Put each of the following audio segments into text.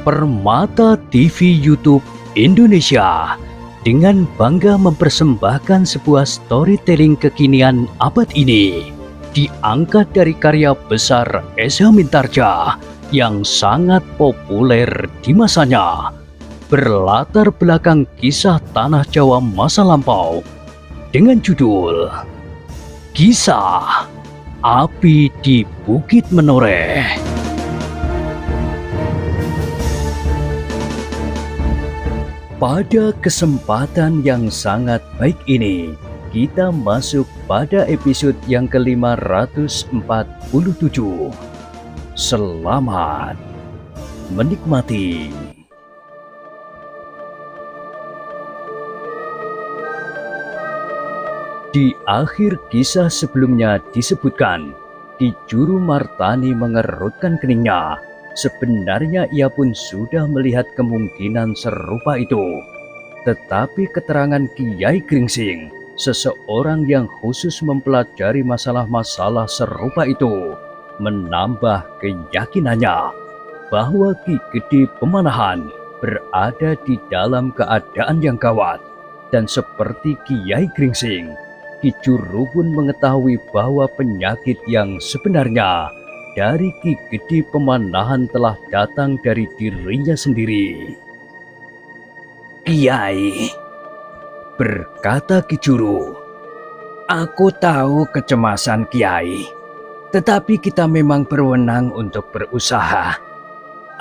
Permata TV YouTube Indonesia dengan bangga mempersembahkan sebuah storytelling kekinian abad ini, diangkat dari karya besar Esa Mintarja yang sangat populer di masanya, berlatar belakang kisah tanah Jawa masa lampau dengan judul Kisah Api di Bukit Menoreh. Pada kesempatan yang sangat baik ini, kita masuk pada episode yang ke-547. Selamat menikmati. Di akhir kisah sebelumnya disebutkan, Ki Juru Martani mengerutkan keningnya. Sebenarnya ia pun sudah melihat kemungkinan serupa itu. Tetapi keterangan Kiai Gringsing, seseorang yang khusus mempelajari masalah-masalah serupa itu, menambah keyakinannya bahwa Ki Gede Pemanahan berada di dalam keadaan yang gawat. Dan seperti Kiai Gringsing, Ki Juru pun mengetahui bahwa penyakit yang sebenarnya dari Ki Gede Pemanahan telah datang dari dirinya sendiri. "Kiai," berkata Ki Juru, "aku tahu kecemasan Kiai, tetapi kita memang berwenang untuk berusaha.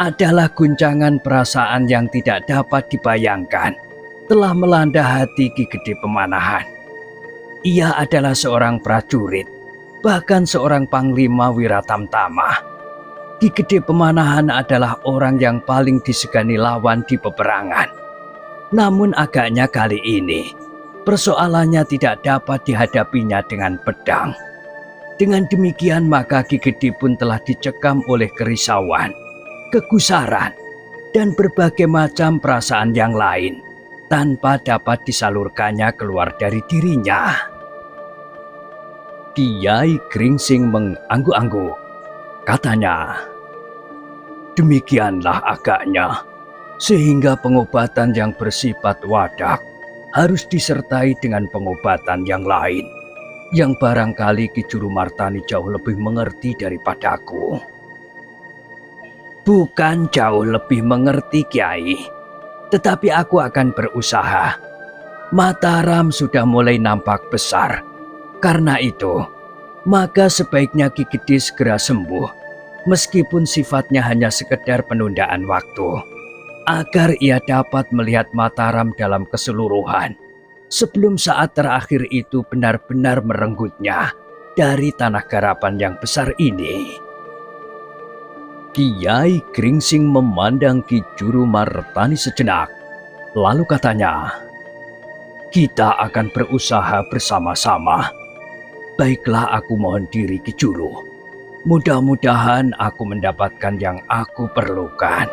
Adalah guncangan perasaan yang tidak dapat dibayangkan telah melanda hati Ki Gede Pemanahan. Ia adalah seorang prajurit, bahkan seorang panglima wiratamtama. Ki Gede Pemanahan adalah orang yang paling disegani lawan di peperangan. Namun agaknya kali ini, persoalannya tidak dapat dihadapinya dengan pedang. Dengan demikian maka Ki Gede pun telah dicekam oleh kerisauan, kegusaran, dan berbagai macam perasaan yang lain, tanpa dapat disalurkannya keluar dari dirinya." Kiai Gringsing mengangguk-angguk. Katanya, "Demikianlah agaknya, sehingga pengobatan yang bersifat wadak harus disertai dengan pengobatan yang lain, yang barangkali Ki Juru Martani jauh lebih mengerti daripadaku." "Bukan jauh lebih mengerti, Kiai, tetapi aku akan berusaha. Mataram sudah mulai nampak besar. Karena itu, maka sebaiknya Ki Gede segera sembuh, meskipun sifatnya hanya sekedar penundaan waktu, agar ia dapat melihat Mataram dalam keseluruhan, sebelum saat terakhir itu benar-benar merenggutnya dari tanah garapan yang besar ini." Kiai Gringsing memandang Ki Juru Martani sejenak, lalu katanya, "Kita akan berusaha bersama-sama. Baiklah, aku mohon diri Ki Juru. Mudah-mudahan aku mendapatkan yang aku perlukan."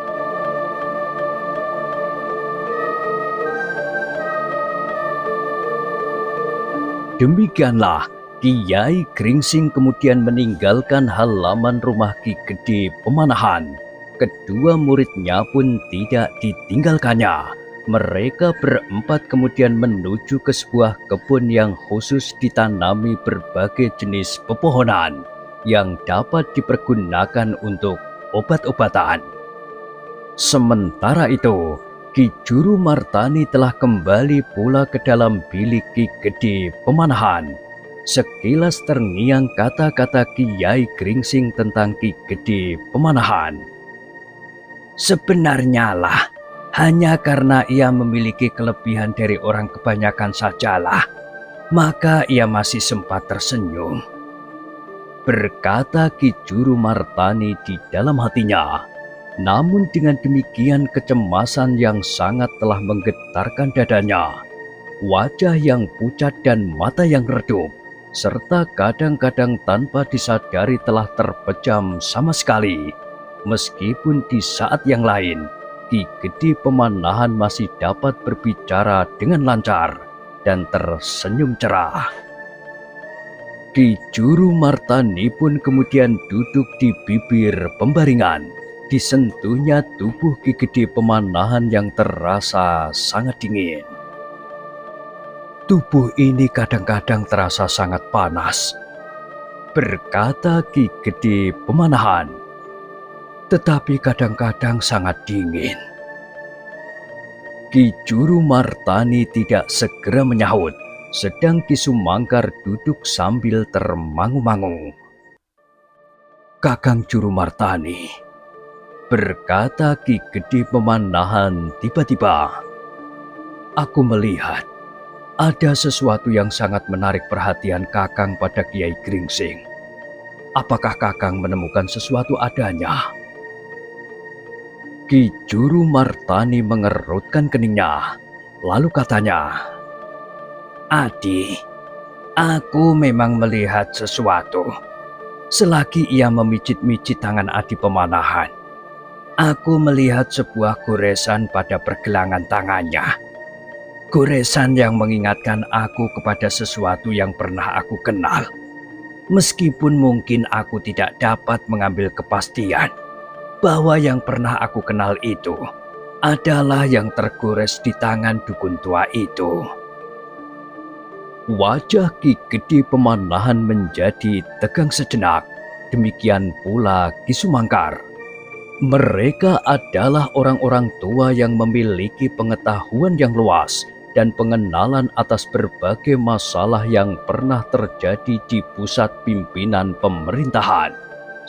Demikianlah Kiai Gringsing kemudian meninggalkan halaman rumah Ki Gede Pemanahan. Kedua muridnya pun tidak ditinggalkannya. Mereka berempat kemudian menuju ke sebuah kebun yang khusus ditanami berbagai jenis pepohonan yang dapat dipergunakan untuk obat-obatan. Sementara itu, Ki Juru Martani telah kembali pula ke dalam bilik Ki Gede Pemanahan. Sekilas terngiang kata-kata Kiai Gringsing tentang Ki Gede Pemanahan. Sebenarnya lah, hanya karena ia memiliki kelebihan dari orang kebanyakan sajalah, maka ia masih sempat tersenyum, berkata Ki Juru Martani di dalam hatinya. Namun dengan demikian kecemasan yang sangat telah menggetarkan dadanya. Wajah yang pucat dan mata yang redup, serta kadang-kadang tanpa disadari telah terpejam sama sekali. Meskipun di saat yang lain, Ki Gede Pemanahan masih dapat berbicara dengan lancar dan tersenyum cerah. Ki Juru Martani pun kemudian duduk di bibir pembaringan Disentuhnya tubuh Ki Gede Pemanahan yang terasa sangat dingin. Tubuh ini kadang-kadang terasa sangat panas, berkata Ki Gede Pemanahan, tetapi kadang-kadang sangat dingin. Ki Juru Martani tidak segera menyahut, sedang Ki Sumangkar duduk sambil termangu-mangu. Kakang Juru Martani, berkata Ki Gede Pemanahan tiba-tiba, aku melihat ada sesuatu yang sangat menarik perhatian Kakang pada Kiai Gringsing. Apakah Kakang menemukan sesuatu adanya? Ki Juru Martani mengerutkan keningnya, lalu katanya, Adi, aku memang melihat sesuatu. Selagi ia memijit-mijit tangan Adi Pemanahan, aku melihat sebuah goresan pada pergelangan tangannya. Goresan yang mengingatkan aku kepada sesuatu yang pernah aku kenal. Meskipun mungkin aku tidak dapat mengambil kepastian bahwa yang pernah aku kenal itu adalah yang tergores di tangan dukun tua itu. Wajah Ki Gede Pemanahan menjadi tegang sejenak, demikian pula Ki Sumangkar. Mereka adalah orang-orang tua yang memiliki pengetahuan yang luas dan pengenalan atas berbagai masalah yang pernah terjadi di pusat pimpinan pemerintahan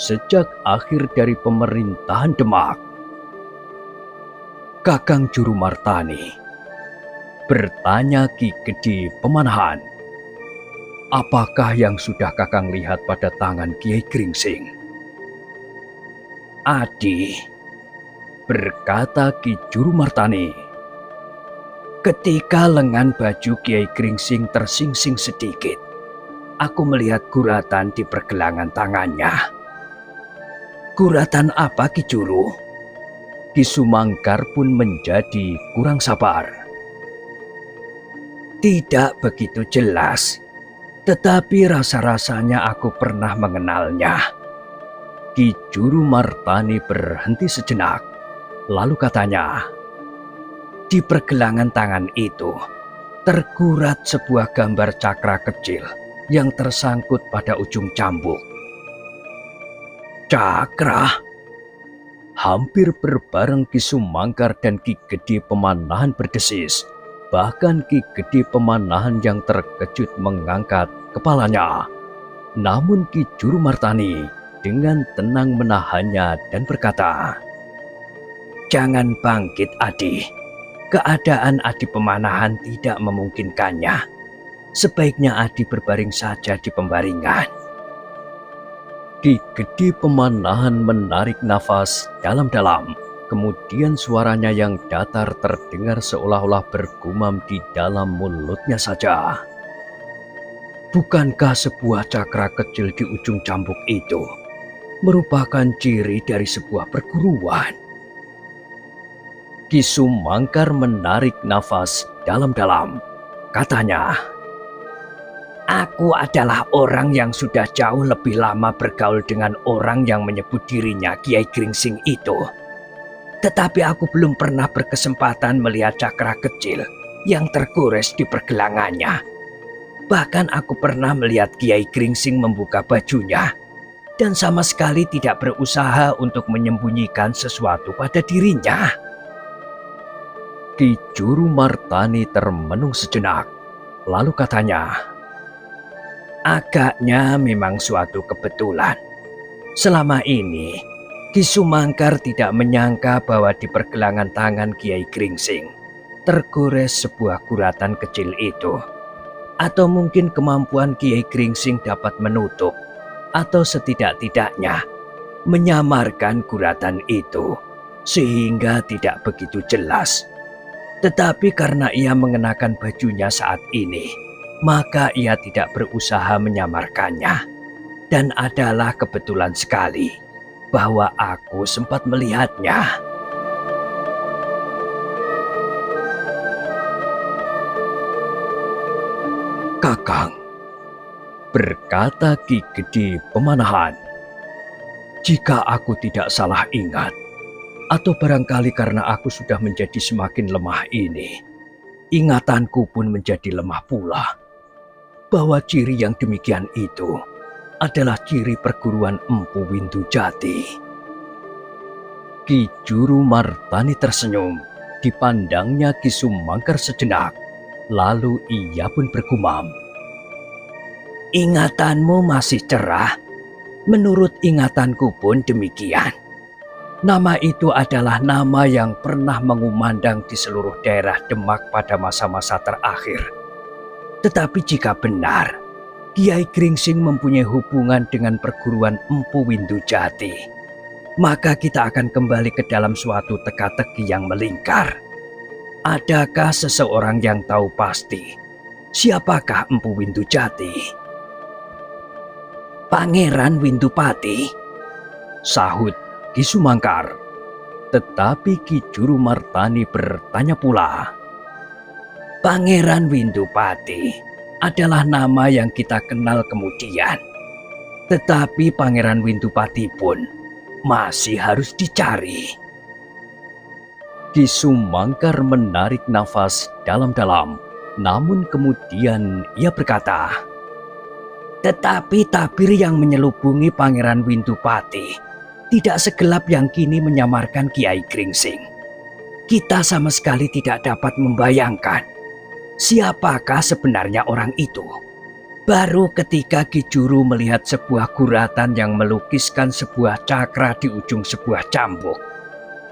sejak akhir dari pemerintahan Demak. Kakang Juru Martani, bertanya Ki Gede Pemanahan, apakah yang sudah Kakang lihat pada tangan Kiai Gringsing? Adi, berkata Ki Juru Martani, ketika lengan baju Kiai Gringsing tersingsing sedikit, aku melihat guratan di pergelangan tangannya. Guratan apa Ki Juru? Ki Sumangkar pun menjadi kurang sabar. Tidak begitu jelas, tetapi rasa-rasanya aku pernah mengenalnya. Ki Juru Martani berhenti sejenak, lalu katanya, di pergelangan tangan itu tergurat sebuah gambar cakra kecil yang tersangkut pada ujung cambuk. Cakra? Hampir berbareng Ki Sumangkar dan Ki Gede Pemanahan berdesis. Bahkan Ki Gede Pemanahan yang terkejut mengangkat kepalanya. Namun Ki Juru Martani dengan tenang menahannya dan berkata, jangan bangkit Adi. Keadaan Adi Pemanahan tidak memungkinkannya. Sebaiknya Adi berbaring saja di pembaringan. Ki Gede Pemanahan menarik nafas dalam-dalam. Kemudian suaranya yang datar terdengar seolah-olah bergumam di dalam mulutnya saja. Bukankah sebuah cakra kecil di ujung cambuk itu merupakan ciri dari sebuah perguruan? Ki Sumangkar menarik nafas dalam-dalam. Katanya, aku adalah orang yang sudah jauh lebih lama bergaul dengan orang yang menyebut dirinya Kiai Gringsing itu. Tetapi aku belum pernah berkesempatan melihat cakra kecil yang tergores di pergelangannya. Bahkan aku pernah melihat Kiai Gringsing membuka bajunya dan sama sekali tidak berusaha untuk menyembunyikan sesuatu pada dirinya. Ki Juru Martani termenung sejenak, lalu katanya, agaknya memang suatu kebetulan. Selama ini, Ki Sumangkar tidak menyangka bahwa di pergelangan tangan Kiai Gringsing tergores sebuah guratan kecil itu. Atau mungkin kemampuan Kiai Gringsing dapat menutup atau setidak-tidaknya menyamarkan guratan itu sehingga tidak begitu jelas. Tetapi karena ia mengenakan bajunya saat ini, maka ia tidak berusaha menyamarkannya. Dan adalah kebetulan sekali bahwa aku sempat melihatnya. Kakang, berkata Ki Gede Pemanahan, jika aku tidak salah ingat, Atau barangkali karena aku sudah menjadi semakin lemah ini, ingatanku pun menjadi lemah pula. Bahwa ciri yang demikian itu adalah ciri perguruan Empu Windujati. Ki Juru Martani tersenyum. Dipandangnya Ki Sumangkar sejenak. Lalu ia pun bergumam. Ingatanmu masih cerah. Menurut ingatanku pun demikian. Nama itu adalah nama yang pernah mengumandang di seluruh daerah Demak pada masa-masa terakhir. Tetapi jika benar, Kiai Gringsing mempunyai hubungan dengan perguruan Empu Windujati, maka kita akan kembali ke dalam suatu teka-teki yang melingkar. Adakah seseorang yang tahu pasti siapakah Empu Windujati? Pangeran Windupati, sahut Ki Sumangkar. Tetapi Ki Juru Martani bertanya pula. Pangeran Windupati adalah nama yang kita kenal kemudian. Tetapi Pangeran Windupati pun masih harus dicari. Ki Sumangkar menarik nafas dalam-dalam. Namun kemudian ia berkata, tetapi tabir yang menyelubungi Pangeran Windupati tidak segelap yang kini menyamarkan Kiai Gringsing. Kita sama sekali tidak dapat membayangkan siapakah sebenarnya orang itu. Baru ketika Ki Juru melihat sebuah guratan yang melukiskan sebuah cakra di ujung sebuah cambuk,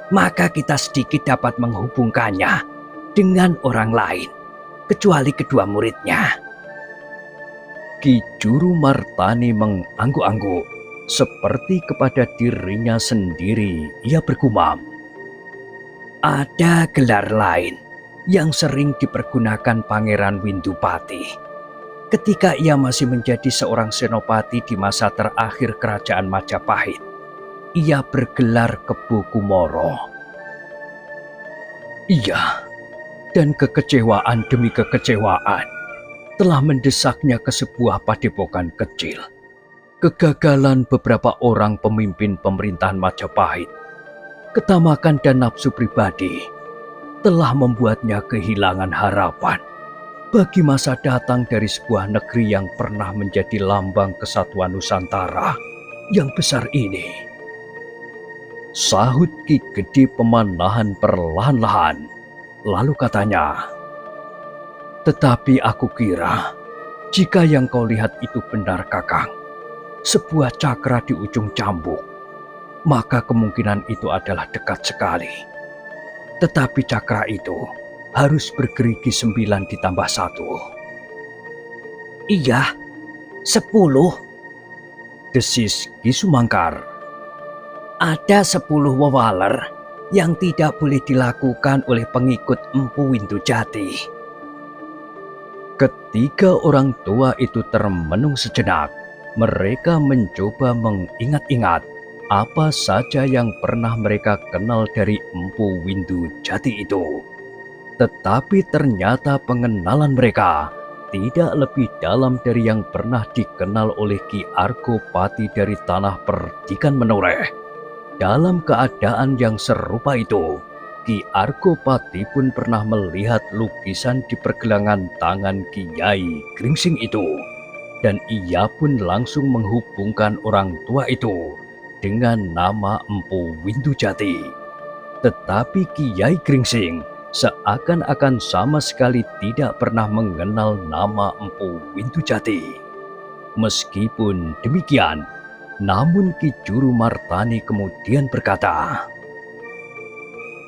maka kita sedikit dapat menghubungkannya dengan orang lain, kecuali kedua muridnya. Ki Juru Martani mengangguk-angguk. Seperti kepada dirinya sendiri, ia bergumam. Ada gelar lain yang sering dipergunakan Pangeran Windupati. Ketika ia masih menjadi seorang senopati di masa terakhir Kerajaan Majapahit, ia bergelar Kebo Kumoro. Iya, dan kekecewaan demi kekecewaan telah mendesaknya ke sebuah padepokan kecil. Kegagalan beberapa orang pemimpin pemerintahan Majapahit, ketamakan dan nafsu pribadi telah membuatnya kehilangan harapan bagi masa datang dari sebuah negeri yang pernah menjadi lambang kesatuan Nusantara yang besar ini. Sahut Ki Gede Pemanahan perlahan-lahan, lalu katanya, tetapi aku kira jika yang kau lihat itu benar Kakang, sebuah cakra di ujung cambuk, maka kemungkinan itu adalah dekat sekali. Tetapi cakra itu harus bergerigi 9 ditambah 1. Iya, 10. Desis Ki Sumangkar. Ada 10 wewaler yang tidak boleh dilakukan oleh pengikut Empu Windujati. Ketiga orang tua itu termenung sejenak. Mereka mencoba mengingat-ingat apa saja yang pernah mereka kenal dari Empu Windujati itu. Tetapi ternyata pengenalan mereka tidak lebih dalam dari yang pernah dikenal oleh Ki Argopati dari tanah Perdikan Menoreh. Dalam keadaan yang serupa itu, Ki Argopati pun pernah melihat lukisan di pergelangan tangan Kiai Gringsing itu. Dan ia pun langsung menghubungkan orang tua itu dengan nama Empu Windujati. Tetapi Kiai Gringsing seakan-akan sama sekali tidak pernah mengenal nama Empu Windujati. Meskipun demikian, namun Ki Juru Martani kemudian berkata,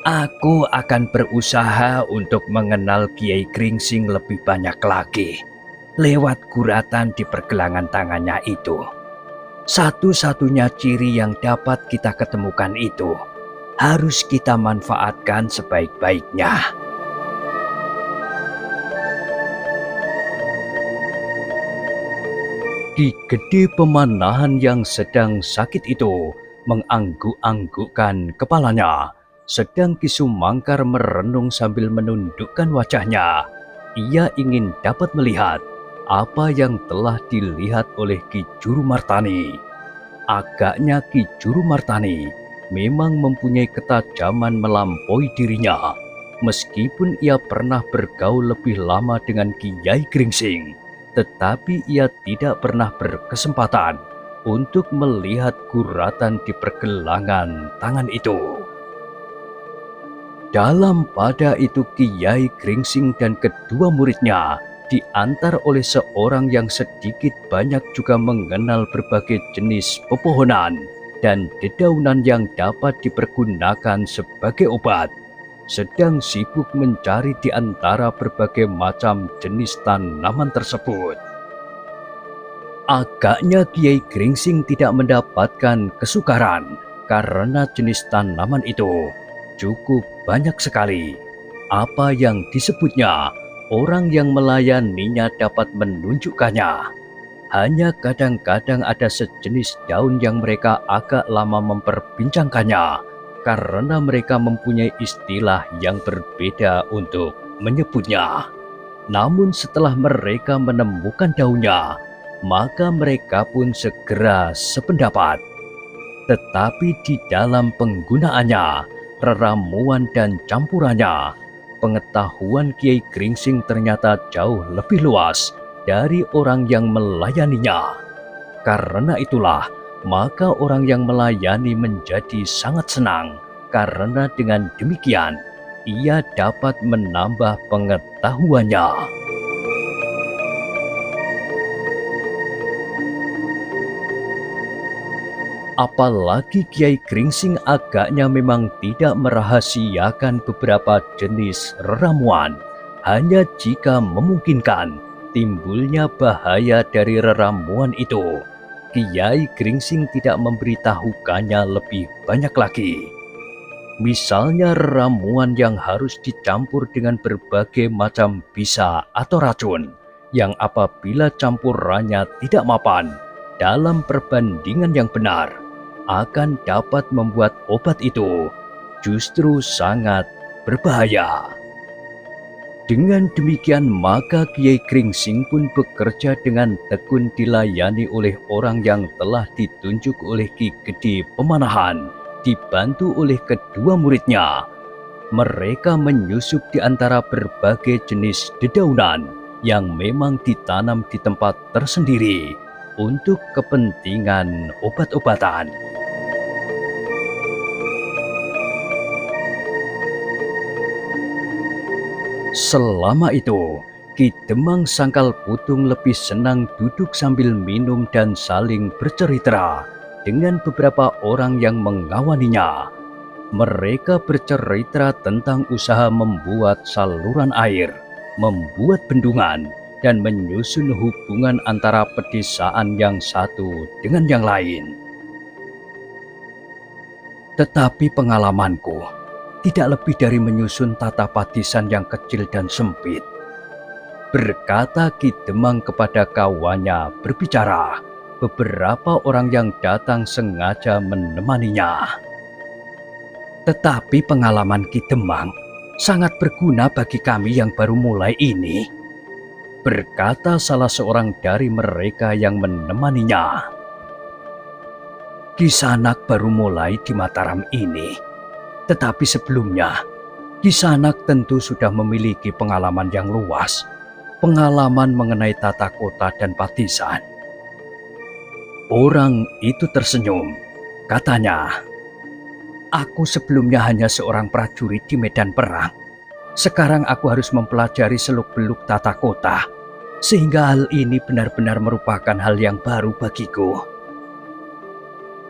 aku akan berusaha untuk mengenal Kiai Gringsing lebih banyak lagi lewat guratan di pergelangan tangannya itu. Satu-satunya ciri yang dapat kita ketemukan itu harus kita manfaatkan sebaik-baiknya. Ki Gede Pemanahan yang sedang sakit itu mengangguk-anggukkan kepalanya, sedang Ki Sumangkar merenung sambil menundukkan wajahnya. Ia ingin dapat melihat apa yang telah dilihat oleh Ki Juru Martani. Agaknya Ki Juru Martani memang mempunyai ketajaman melampaui dirinya. Meskipun ia pernah bergaul lebih lama dengan Kiai Gringsing, tetapi ia tidak pernah berkesempatan untuk melihat guratan di pergelangan tangan itu. Dalam pada itu Kiai Gringsing dan kedua muridnya diantar oleh seorang yang sedikit banyak juga mengenal berbagai jenis pepohonan dan dedaunan yang dapat dipergunakan sebagai obat, sedang sibuk mencari di antara berbagai macam jenis tanaman tersebut. Agaknya Kiai Gringsing tidak mendapatkan kesukaran karena jenis tanaman itu cukup banyak sekali. Apa yang disebutnya, orang yang melayaninya dapat menunjukkannya. Hanya kadang-kadang ada sejenis daun yang mereka agak lama memperbincangkannya, karena mereka mempunyai istilah yang berbeda untuk menyebutnya. Namun setelah mereka menemukan daunnya, maka mereka pun segera sependapat. Tetapi di dalam penggunaannya, reramuan dan campurannya, pengetahuan Kiai Gringsing ternyata jauh lebih luas dari orang yang melayaninya. Karena itulah, maka orang yang melayani menjadi sangat senang, karena dengan demikian ia dapat menambah pengetahuannya. Apalagi Kiai Gringsing agaknya memang tidak merahasiakan beberapa jenis ramuan, hanya jika memungkinkan timbulnya bahaya dari ramuan itu, Kiai Gringsing tidak memberitahukannya lebih banyak lagi. Misalnya ramuan yang harus dicampur dengan berbagai macam bisa atau racun, yang apabila campurannya tidak mapan dalam perbandingan yang benar, akan dapat membuat obat itu justru sangat berbahaya. Dengan demikian maka Kiai Gringsing pun bekerja dengan tekun dilayani oleh orang yang telah ditunjuk oleh Ki Gede Pemanahan, dibantu oleh kedua muridnya. Mereka menyusup di antara berbagai jenis dedaunan yang memang ditanam di tempat tersendiri untuk kepentingan obat-obatan. Selama itu, Ki Demang Sangkal Putung lebih senang duduk sambil minum dan saling bercerita dengan beberapa orang yang mengawaninya. Mereka bercerita tentang usaha membuat saluran air, membuat bendungan, dan menyusun hubungan antara pedesaan yang satu dengan yang lain. Tetapi pengalamanku tidak lebih dari menyusun tata patisan yang kecil dan sempit, berkata Ki Demang kepada kawannya berbicara. Beberapa orang yang datang sengaja menemaninya. Tetapi pengalaman Ki Demang sangat berguna bagi kami yang baru mulai ini, berkata salah seorang dari mereka yang menemaninya. Kisanak baru mulai di Mataram ini, tetapi sebelumnya Kisanak tentu sudah memiliki pengalaman yang luas, pengalaman mengenai tata kota dan patisan. Orang itu tersenyum, katanya, "Aku sebelumnya hanya seorang prajurit di medan perang. Sekarang aku harus mempelajari seluk-beluk tata kota, sehingga hal ini benar-benar merupakan hal yang baru bagiku."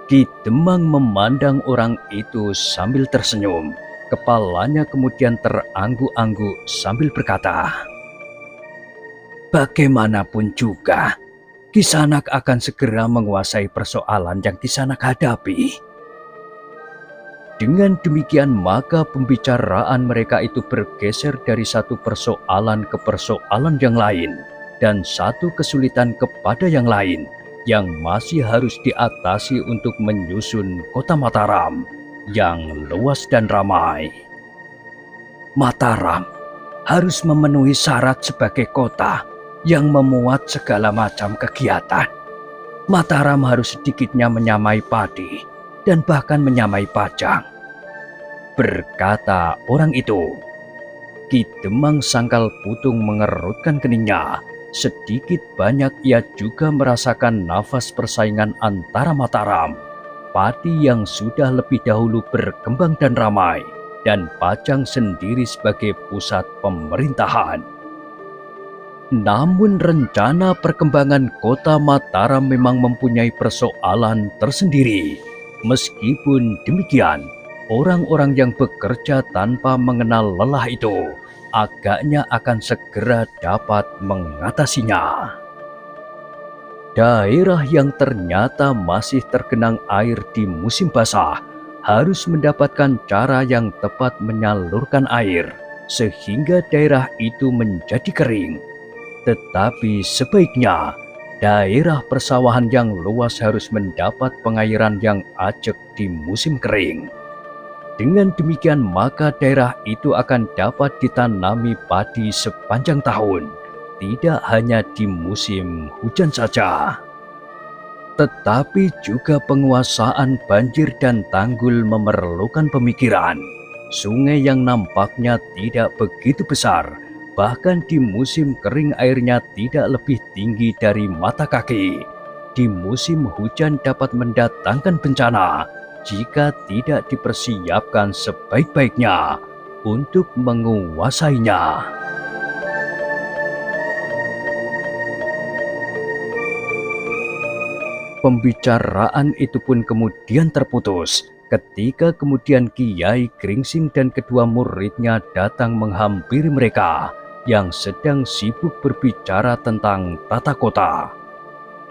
Ki Demang memandang orang itu sambil tersenyum. Kepalanya kemudian terangguk-angguk sambil berkata, "Bagaimanapun juga, Kisanak akan segera menguasai persoalan yang Kisanak hadapi." Dengan demikian maka pembicaraan mereka itu bergeser dari satu persoalan ke persoalan yang lain, dan satu kesulitan kepada yang lain, yang masih harus diatasi untuk menyusun kota Mataram yang luas dan ramai. Mataram harus memenuhi syarat sebagai kota yang memuat segala macam kegiatan. Mataram harus sedikitnya menyamai padi, dan bahkan menyamai Pajang. Berkata orang itu. Ki Demang Sangkal Putung mengerutkan keningnya. Sedikit banyak ia juga merasakan nafas persaingan antara Mataram, padi yang sudah lebih dahulu berkembang dan ramai, dan Pajang sendiri sebagai pusat pemerintahan. Namun rencana perkembangan kota Mataram memang mempunyai persoalan tersendiri. Meskipun demikian, orang-orang yang bekerja tanpa mengenal lelah itu agaknya akan segera dapat mengatasinya. Daerah yang ternyata masih tergenang air di musim basah harus mendapatkan cara yang tepat menyalurkan air sehingga daerah itu menjadi kering. Tetapi sebaiknya daerah persawahan yang luas harus mendapat pengairan yang ajak di musim kering. Dengan demikian maka daerah itu akan dapat ditanami padi sepanjang tahun, tidak hanya di musim hujan saja. Tetapi juga penguasaan banjir dan tanggul memerlukan pemikiran. Sungai yang nampaknya tidak begitu besar, bahkan di musim kering airnya tidak lebih tinggi dari mata kaki. Di musim hujan dapat mendatangkan bencana jika tidak dipersiapkan sebaik-baiknya untuk menguasainya. Pembicaraan itu pun kemudian terputus ketika kemudian Kiai Gringsing dan kedua muridnya datang menghampiri mereka yang sedang sibuk berbicara tentang tata kota.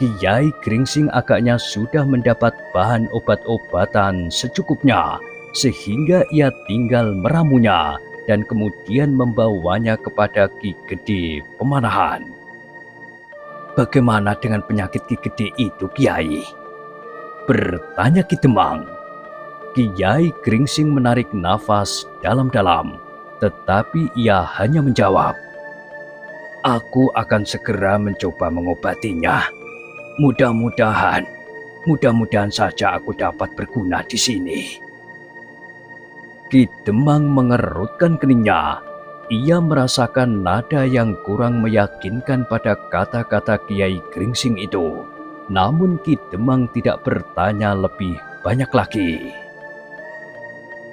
Kiai Gringsing agaknya sudah mendapat bahan obat-obatan secukupnya, sehingga ia tinggal meramunya dan kemudian membawanya kepada Ki Gede Pemanahan. "Bagaimana dengan penyakit Ki Gede itu, Kiai?" bertanya Ki Demang. Kiai Gringsing menarik nafas dalam-dalam, tetapi ia hanya menjawab, "Aku akan segera mencoba mengobatinya. Mudah-mudahan saja aku dapat berguna di sini." Ki Demang mengerutkan keningnya. Ia merasakan nada yang kurang meyakinkan pada kata-kata Kiai Gringsing itu. Namun Ki Demang tidak bertanya lebih banyak lagi.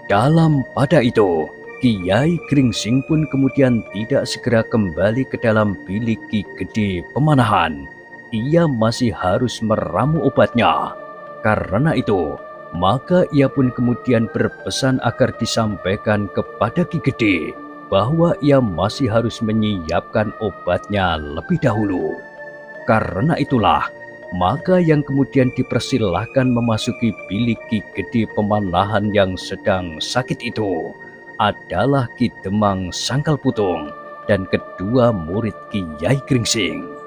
Dalam pada itu, Kiai Gringsing pun kemudian tidak segera kembali ke dalam bilik Ki Gede Pemanahan. Ia masih harus meramu obatnya. Karena itu, maka ia pun kemudian berpesan agar disampaikan kepada Ki Gede bahwa ia masih harus menyiapkan obatnya lebih dahulu. Karena itulah, maka yang kemudian dipersilahkan memasuki bilik Ki Gede Pemanahan yang sedang sakit itu adalah Ki Demang Sangkal Putung dan kedua murid Kiai Gringsing.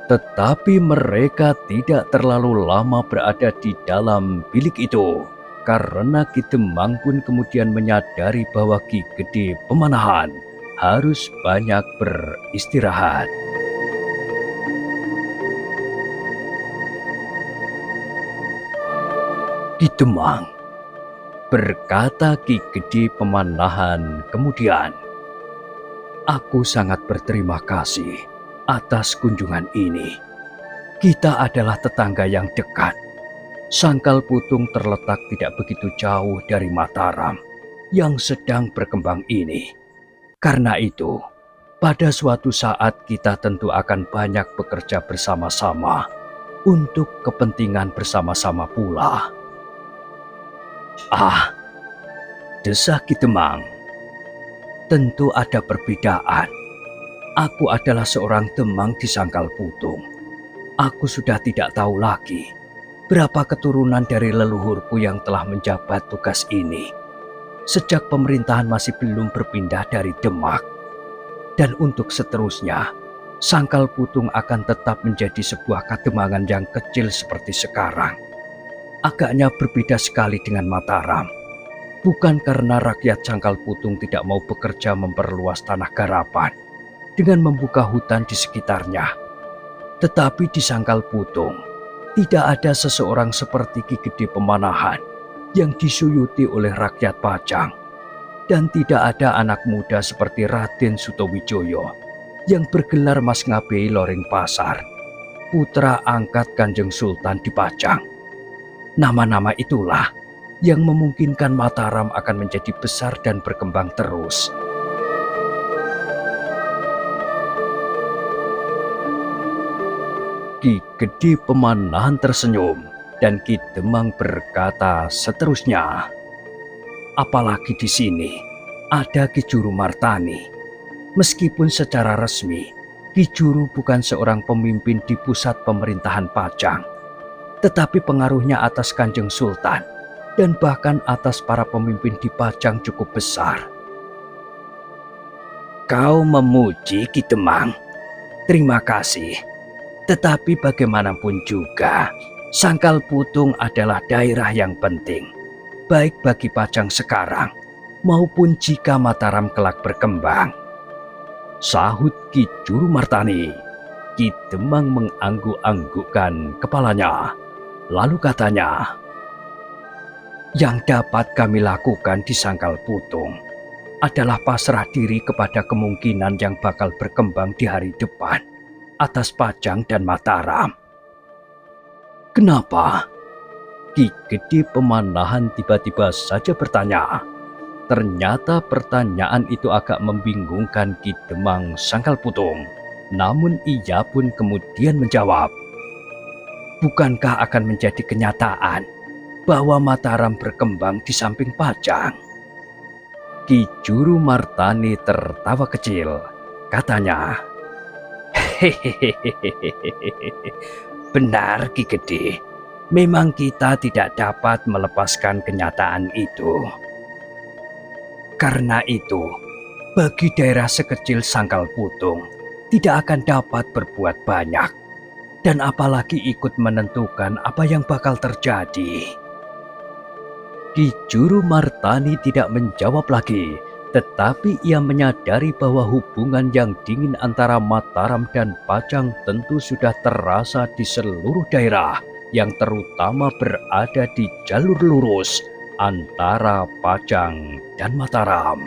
Tetapi mereka tidak terlalu lama berada di dalam bilik itu, karena Ki Demang pun kemudian menyadari bahwa Ki Gede Pemanahan harus banyak beristirahat. "Ki Demang," berkata Ki Gede Pemanahan kemudian, "aku sangat berterima kasih atas kunjungan ini. Kita adalah tetangga yang dekat. Sangkal Putung terletak tidak begitu jauh dari Mataram yang sedang berkembang ini. Karena itu, pada suatu saat kita tentu akan banyak bekerja bersama-sama untuk kepentingan bersama-sama pula." "Ah," desah Ki Demang, "tentu ada perbedaan. Aku adalah seorang Demang di Sangkal Putung. Aku sudah tidak tahu lagi berapa keturunan dari leluhurku yang telah menjabat tugas ini sejak pemerintahan masih belum berpindah dari Demak. Dan untuk seterusnya, Sangkal Putung akan tetap menjadi sebuah kademangan yang kecil seperti sekarang. Agaknya berbeda sekali dengan Mataram. Bukan karena rakyat Sangkal Putung tidak mau bekerja memperluas tanah garapan dengan membuka hutan di sekitarnya. Tetapi di Sangkal Putung, Tidak ada seseorang seperti Ki Gede Pemanahan yang disuyuti oleh rakyat Pajang. Dan tidak ada anak muda seperti Raden Sutowijoyo yang bergelar Mas Ngabei Loring Pasar, putra angkat Kanjeng Sultan di Pajang. Nama-nama itulah yang memungkinkan Mataram akan menjadi besar dan berkembang terus. Ki Gede Pemanahan tersenyum dan Ki Demang berkata seterusnya, apalagi di sini ada Ki Juru Martani. Meskipun secara resmi Ki Juru bukan seorang pemimpin di pusat pemerintahan Pajang, tetapi pengaruhnya atas Kanjeng Sultan dan bahkan atas para pemimpin di Pajang cukup besar. Kau memuji Ki Demang. Terima kasih. Tetapi bagaimanapun juga, Sangkal Putung adalah daerah yang penting, baik bagi Pajang sekarang maupun jika Mataram kelak berkembang. Sahut Ki Juru Martani. Ki Demang mengangguk-anggukkan kepalanya. Lalu katanya, yang dapat kami lakukan di Sangkal Putung adalah pasrah diri kepada kemungkinan yang bakal berkembang di hari depan atas Pajang dan Mataram. Kenapa? Ki Gede Pemanahan tiba-tiba saja bertanya. Ternyata pertanyaan itu agak membingungkan Ki Demang Sangkal Putung. Namun ia pun kemudian menjawab, bukankah akan menjadi kenyataan bahwa Mataram berkembang di samping Pajang? Ki Juru Martani tertawa kecil. Katanya, benar Ki Gede, memang kita tidak dapat melepaskan kenyataan itu. Karena itu, bagi daerah sekecil Sangkal Putung tidak akan dapat berbuat banyak, dan apalagi ikut menentukan apa yang bakal terjadi. Ki Juru Martani tidak menjawab lagi, tetapi ia menyadari bahwa hubungan yang dingin antara Mataram dan Pajang tentu sudah terasa di seluruh daerah yang terutama berada di jalur lurus antara Pajang dan Mataram.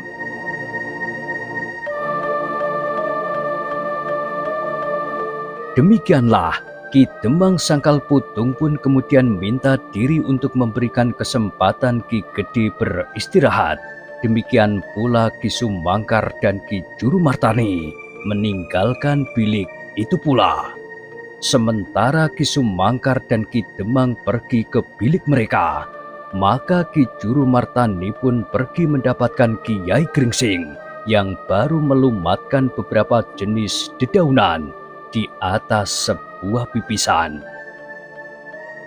Demikianlah, Ki Demang Sangkal Putung pun kemudian minta diri untuk memberikan kesempatan Ki Gede beristirahat. Demikian pula Ki Sumangkar dan Ki Juru Martani meninggalkan bilik itu pula. Sementara Ki Sumangkar dan Ki Demang pergi ke bilik mereka, maka Ki Juru Martani pun pergi mendapatkan Kiai Gringsing yang baru melumatkan beberapa jenis dedaunan di atas sebuah pipisan.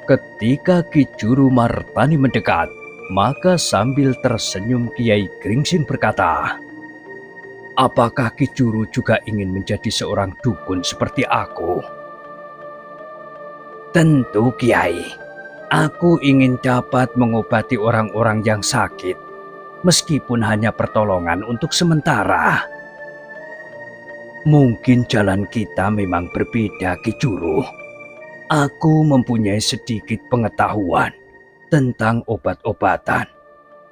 Ketika Ki Juru Martani mendekat, maka sambil tersenyum Kiai Gringsing berkata, apakah Ki Juru juga ingin menjadi seorang dukun seperti aku? Tentu Kiai, aku ingin dapat mengobati orang-orang yang sakit, meskipun hanya pertolongan untuk sementara. Mungkin jalan kita memang berbeda Ki Juru. Aku mempunyai sedikit pengetahuan tentang obat-obatan,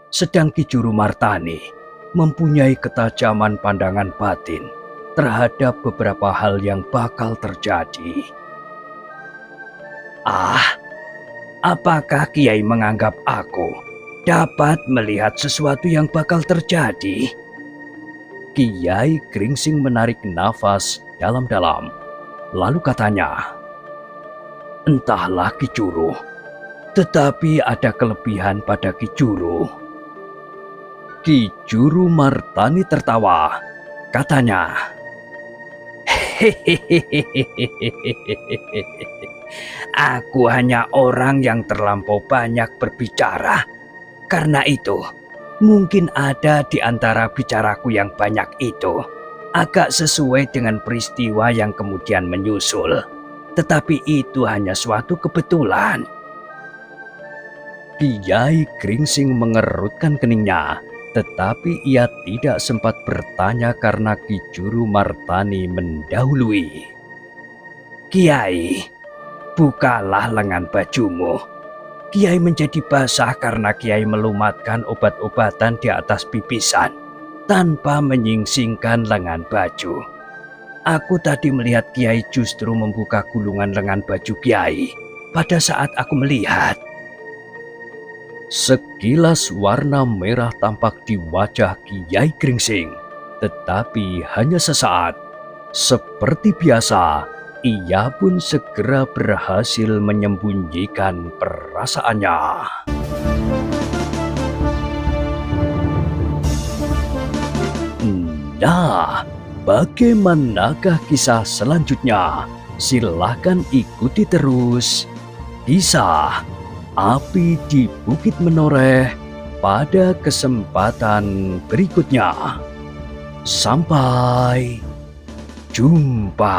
sedang Ki Juru Martani mempunyai ketajaman pandangan batin terhadap beberapa hal yang bakal terjadi. Apakah Kiai menganggap aku dapat melihat sesuatu yang bakal terjadi? Kiai Gringsing menarik nafas dalam-dalam, lalu katanya, entahlah Ki Juru, tetapi ada kelebihan pada Ki Juru. Ki Juru Martani tertawa, katanya, aku hanya orang yang terlampau banyak berbicara. Karena itu, mungkin ada di antara bicaraku yang banyak itu agak sesuai dengan peristiwa yang kemudian menyusul. Tetapi itu hanya suatu kebetulan. Kiai Gringsing mengerutkan keningnya, tetapi ia tidak sempat bertanya karena Ki Juru Martani mendahului. Kiai, Bukalah lengan bajumu. Kiai menjadi basah karena Kiai melumatkan obat-obatan di atas pipisan tanpa menyingsingkan lengan baju. Aku tadi melihat Kiai justru membuka gulungan lengan baju Kiai pada saat aku melihat. Sekilas warna merah tampak di wajah Kiai Gringsing, tetapi hanya sesaat. Seperti biasa, ia pun segera berhasil menyembunyikan perasaannya. Nah, bagaimanakah kisah selanjutnya? Silahkan ikuti terus kisah Api di Bukit Menoreh pada kesempatan berikutnya. Sampai jumpa.